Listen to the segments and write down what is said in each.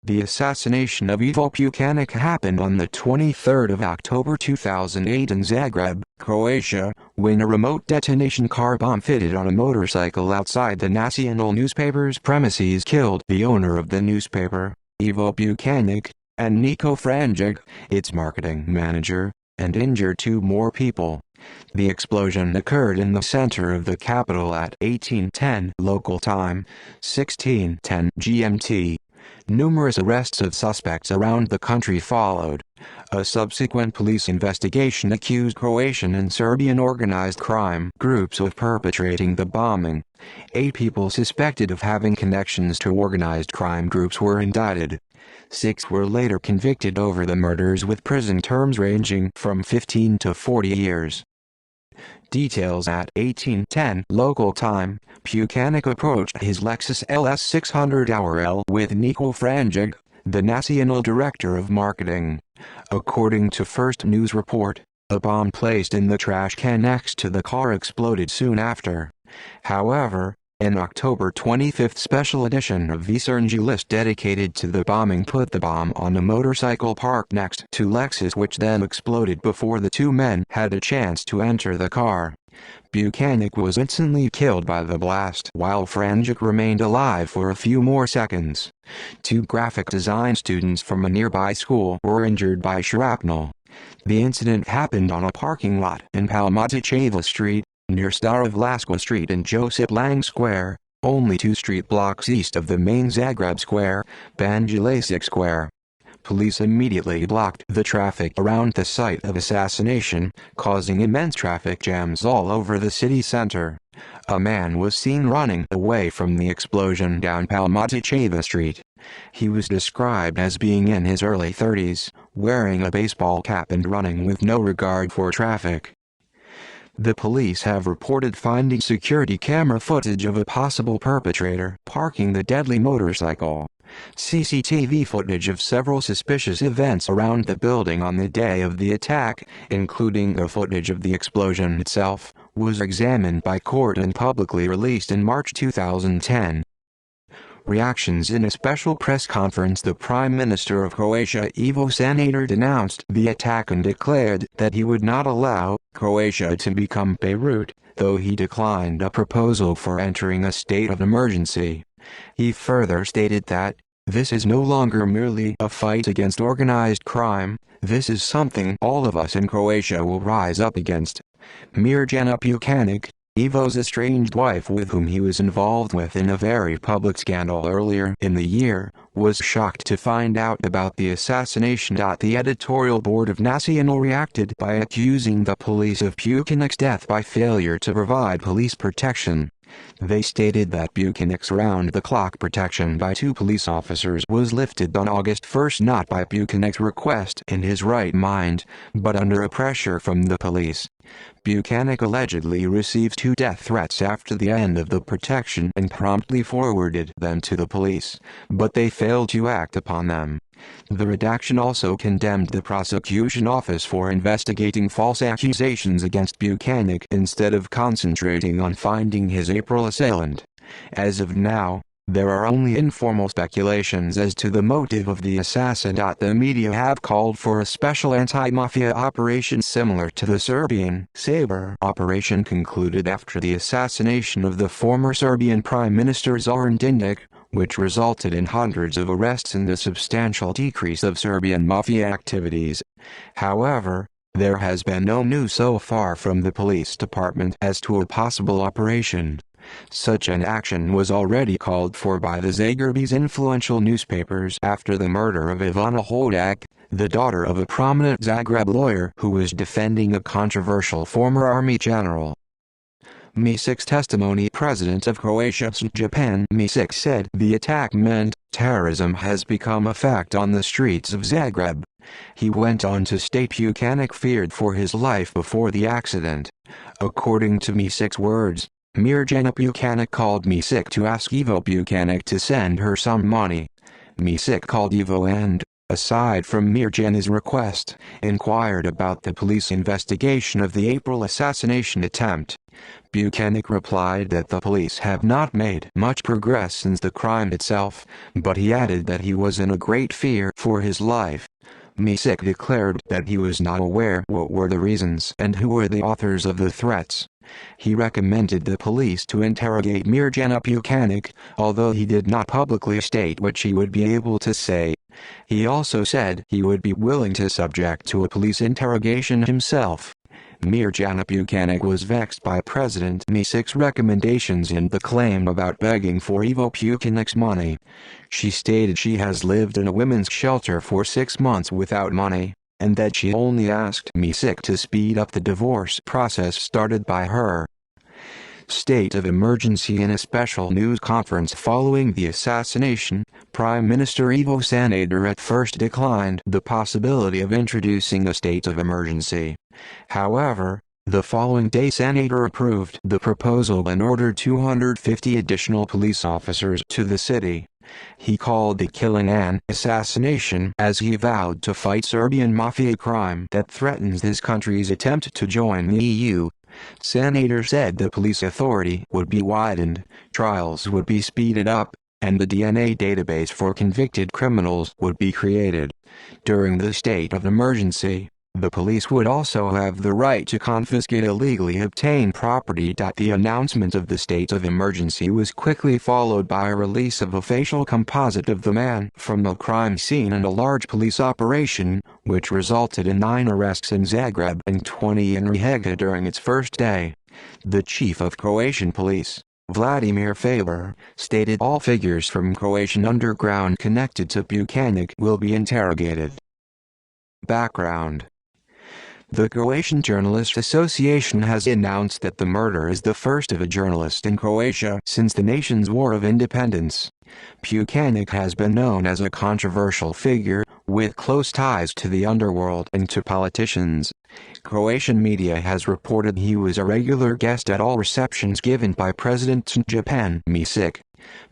The assassination of Ivo Pukanić happened on the 23rd of October 2008 in Zagreb, Croatia, when a remote detonation car bomb fitted on a motorcycle outside the national newspaper's premises killed the owner of the newspaper, Ivo Pukanić, and Niko Franjic, its marketing manager, and injured two more people. The explosion occurred in the center of the capital at 18:10 local time, 16:10 GMT. Numerous arrests of suspects around the country followed. A subsequent police investigation accused Croatian and Serbian organized crime groups of perpetrating the bombing. 8 people suspected of having connections to organized crime groups were indicted. 6 were later convicted over the murders with prison terms ranging from 15 to 40 years. Details at 18:10 local time, Pukanić approached his Lexus LS 600 Hour with Niko Franjic, the national director of marketing. According to First News report, a bomb placed in the trash can next to the car exploded soon after. However, an October 25 special edition of Večernji list dedicated to the bombing put the bomb on a motorcycle parked next to Lexus, which then exploded before the two men had a chance to enter the car. Pukanić was instantly killed by the blast while Franjic remained alive for a few more seconds. 2 graphic design students from a nearby school were injured by shrapnel. The incident happened on a parking lot in Palmatićeva Street, near Starovlaska Street and Josip Lang Square, only 2 street blocks east of the main Zagreb Square, Banja Luka Square. Police immediately blocked the traffic around the site of assassination, causing immense traffic jams all over the city center. A man was seen running away from the explosion down Palmatićeva Street. He was described as being in his early 30s, wearing a baseball cap and running with no regard for traffic. The police have reported finding security camera footage of a possible perpetrator parking the deadly motorcycle. CCTV footage of several suspicious events around the building on the day of the attack, including the footage of the explosion itself, was examined by court and publicly released in March 2010. Reactions. In a special press conference, the Prime Minister of Croatia Ivo Sanader denounced the attack and declared that he would not allow Croatia to become Beirut, though he declined a proposal for entering a state of emergency. He further stated that, "This is no longer merely a fight against organized crime, this is something all of us in Croatia will rise up against." Mirjana Pukanić, Ivo's estranged wife with whom he was involved in a very public scandal earlier in the year, was shocked to find out about the assassination. The editorial board of Nacional reacted by accusing the police of Pukanić's death by failure to provide police protection. They stated that Pukanić's round-the-clock protection by 2 police officers was lifted on August 1, not by Pukanić's request in his right mind, but under a pressure from the police. Pukanić allegedly received 2 death threats after the end of the protection and promptly forwarded them to the police, but they failed to act upon them. The redaction also condemned the prosecution office for investigating false accusations against Pukanić instead of concentrating on finding his April assailant. As of now, there are only informal speculations as to the motive of the assassin. The media have called for a special anti-mafia operation similar to the Serbian Sabre operation concluded after the assassination of the former Serbian Prime Minister Zoran Đinđić, which resulted in hundreds of arrests and a substantial decrease of Serbian mafia activities. However, there has been no news so far from the police department as to a possible operation. Such an action was already called for by the Zagreb's influential newspapers after the murder of Ivana Hodak, the daughter of a prominent Zagreb lawyer who was defending a controversial former army general. Misic's testimony. President of Croatia Japan Misic said the attack meant terrorism has become a fact on the streets of Zagreb. He went on to state Pukanić feared for his life before the accident. According to Misic's words, Mirjana Pukanić called Misic to ask Ivo Pukanić to send her some money. Misic called Ivo and aside from Mirjana's request, inquired about the police investigation of the April assassination attempt. Pukanić replied that the police have not made much progress since the crime itself, but he added that he was in a great fear for his life. Misic declared that he was not aware what were the reasons and who were the authors of the threats. He recommended the police to interrogate Mirjana Pukanić, although he did not publicly state what she would be able to say. He also said he would be willing to subject to a police interrogation himself. Mirjana Pukanić was vexed by President Misic's recommendations and the claim about begging for Ivo Pukanić's money. She stated she has lived in a women's shelter for 6 months without money, and that she only asked Misic to speed up the divorce process started by her. State of emergency. In a special news conference following the assassination, Prime Minister Ivo Sanader at first declined the possibility of introducing a state of emergency. However, the following day Sanader approved the proposal and ordered 250 additional police officers to the city. He called the killing an assassination as he vowed to fight Serbian mafia crime that threatens his country's attempt to join the EU. Sanader said the police authority would be widened, trials would be speeded up, and the DNA database for convicted criminals would be created. During the state of emergency, the police would also have the right to confiscate illegally obtained property. The announcement of the state of emergency was quickly followed by a release of a facial composite of the man from the crime scene and a large police operation, which resulted in 9 arrests in Zagreb and 20 in Rijeka during its first day. The chief of Croatian police, Vladimir Faber, stated all figures from Croatian underground connected to Pukanić will be interrogated. Background. The Croatian Journalist Association has announced that the murder is the first of a journalist in Croatia since the nation's War of Independence. Pukanić has been known as a controversial figure, with close ties to the underworld and to politicians. Croatian media has reported he was a regular guest at all receptions given by President Stjepan Misic.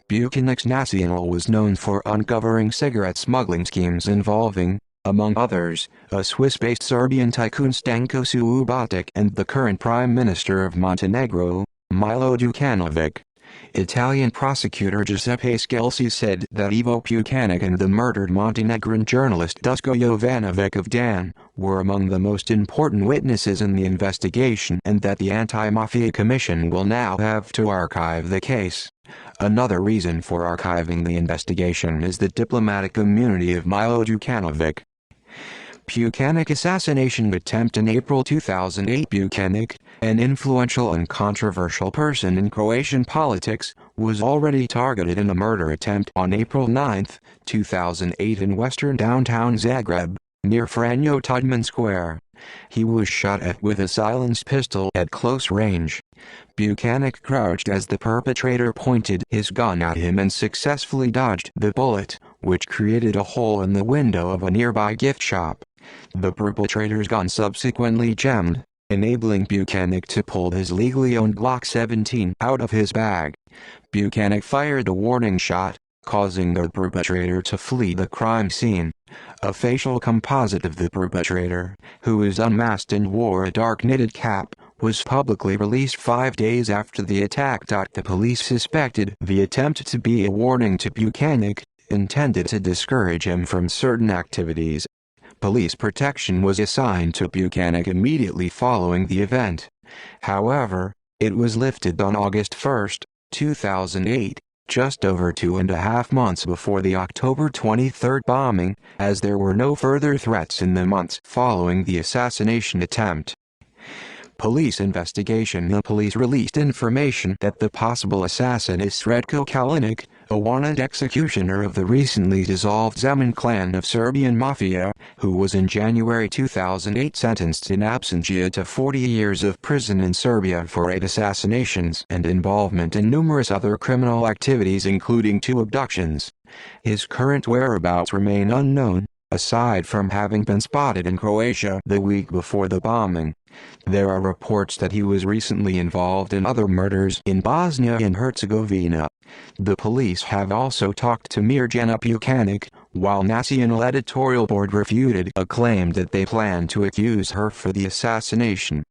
Pukanić's Nacional was known for uncovering cigarette smuggling schemes involving, among others, a Swiss-based Serbian tycoon Stanko Subotic and the current Prime Minister of Montenegro, Milo Đukanović. Italian prosecutor Giuseppe Scelsi said that Ivo Pukanić and the murdered Montenegrin journalist Dusko Jovanović of Dan were among the most important witnesses in the investigation and that the Anti-Mafia Commission will now have to archive the case. Another reason for archiving the investigation is the diplomatic immunity of Milo Đukanović. Pukanić assassination attempt. In April 2008, Pukanić, an influential and controversial person in Croatian politics, was already targeted in a murder attempt on April 9, 2008 in western downtown Zagreb, near Franjo Tuđman Square. He was shot at with a silenced pistol at close range. Pukanić crouched as the perpetrator pointed his gun at him and successfully dodged the bullet, which created a hole in the window of a nearby gift shop. The perpetrator's gun subsequently jammed, enabling Pukanić to pull his legally owned Glock 17 out of his bag. Pukanić fired a warning shot, causing the perpetrator to flee the crime scene. A facial composite of the perpetrator, who was unmasked and wore a dark knitted cap, was publicly released 5 days after the attack. The police suspected the attempt to be a warning to Pukanić, intended to discourage him from certain activities. Police protection was assigned to Pukanić immediately following the event. However, it was lifted on August 1, 2008, just over 2.5 months before the October 23 bombing, as there were no further threats in the months following the assassination attempt. Police investigation. The police released information that the possible assassin is Sretko Kalinic, a wanted executioner of the recently dissolved Zemun clan of Serbian mafia, who was in January 2008 sentenced in absentia to 40 years of prison in Serbia for 8 assassinations and involvement in numerous other criminal activities including 2 abductions. His current whereabouts remain unknown, aside from having been spotted in Croatia the week before the bombing. There are reports that he was recently involved in other murders in Bosnia and Herzegovina. The police have also talked to Mirjana Pukanić, while National Editorial Board refuted a claim that they planned to accuse her for the assassination.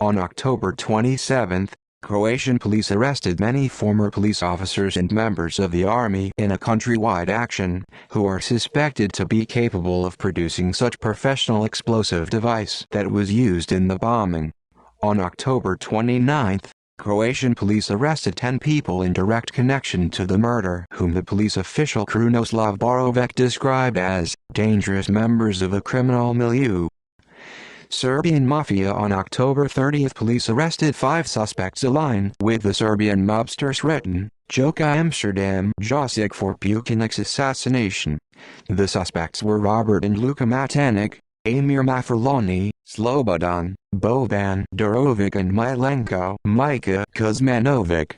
On October 27, Croatian police arrested many former police officers and members of the army in a countrywide action, who are suspected to be capable of producing such professional explosive device that was used in the bombing. On October 29, Croatian police arrested 10 people in direct connection to the murder, whom the police official Krunoslav Borovic described as dangerous members of a criminal milieu. Serbian Mafia. On October 30, police arrested 5 suspects aligned with the Serbian mobster Sretan Joka Amsterdam Josic for Pukanić's assassination. The suspects were Robert and Luka Matanic, Amir Mafrlani, Slobodan, Boban Durovic and Milenko Mika Kuzmanovic.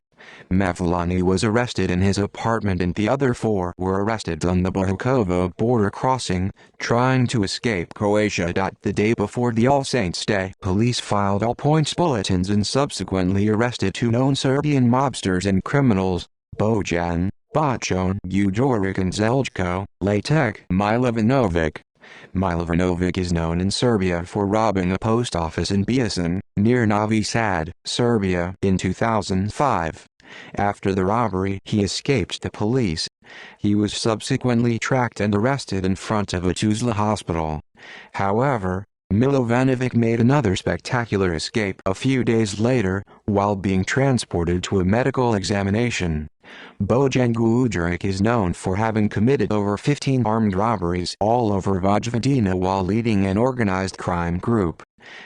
Mafrlani was arrested in his apartment and the other 4 were arrested on the Bohukovo border crossing, trying to escape Croatia. The day before the All Saints' Day, police filed all-points bulletins and subsequently arrested 2 known Serbian mobsters and criminals, Bojan Bacon Udoric and Zeljko Latek Milovanovic. Milovanovic is known in Serbia for robbing a post office in Bijesan, near Novi Sad, Serbia, in 2005. After the robbery, he escaped the police. He was subsequently tracked and arrested in front of a Tuzla hospital. However, Milovanovic made another spectacular escape a few days later, while being transported to a medical examination. Bojan Guduric is known for having committed over 15 armed robberies all over Vojvodina while leading an organized crime group.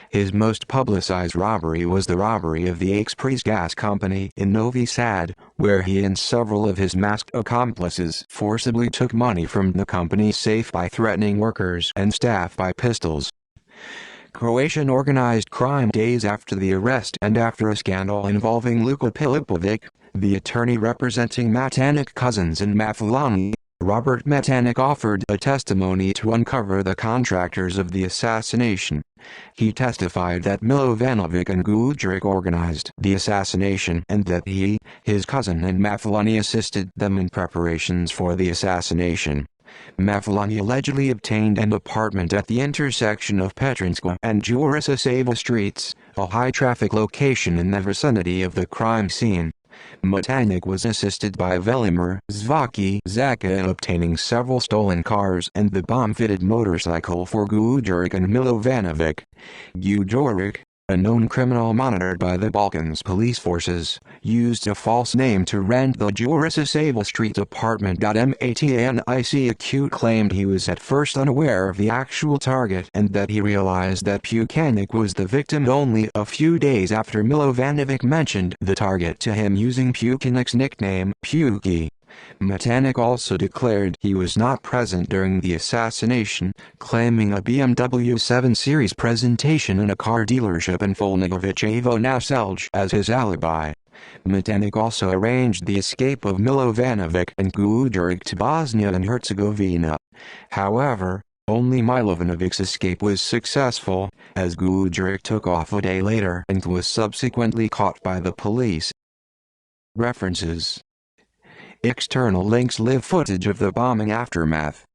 His most publicized robbery was the robbery of the Express gas company in Novi Sad, where he and several of his masked accomplices forcibly took money from the company's safe by threatening workers and staff by pistols. Croatian organized crime. Days after the arrest and after a scandal involving Luka Pilipovic, the attorney representing Matanic cousins and Mafrlani, Robert Matanic, offered a testimony to uncover the contractors of the assassination. He testified that Milovanovic and Guduric organized the assassination and that he, his cousin and Mafrlani assisted them in preparations for the assassination. Mafrlani allegedly obtained an apartment at the intersection of Petrinska and Jurisićeva streets, a high-traffic location in the vicinity of the crime scene. Matanic was assisted by Velimir Zvaki Zaka in obtaining several stolen cars and the bomb-fitted motorcycle for Guduric and Milovanovic. Guduric, a known criminal monitored by the Balkans police forces, used a false name to rent the Jurisićeva Street apartment. Matanic acute claimed he was at first unaware of the actual target and that he realized that Pukanić was the victim only a few days after Milovanovic mentioned the target to him using Pukanić's nickname, Puki. Matanic also declared he was not present during the assassination, claiming a BMW 7 Series presentation in a car dealership in Folnigovićevo Naselje as his alibi. Matanic also arranged the escape of Milovanovic and Guduric to Bosnia and Herzegovina. However, only Milovanovic's escape was successful, as Guduric took off a day later and was subsequently caught by the police. References. External links. Live footage of the bombing aftermath.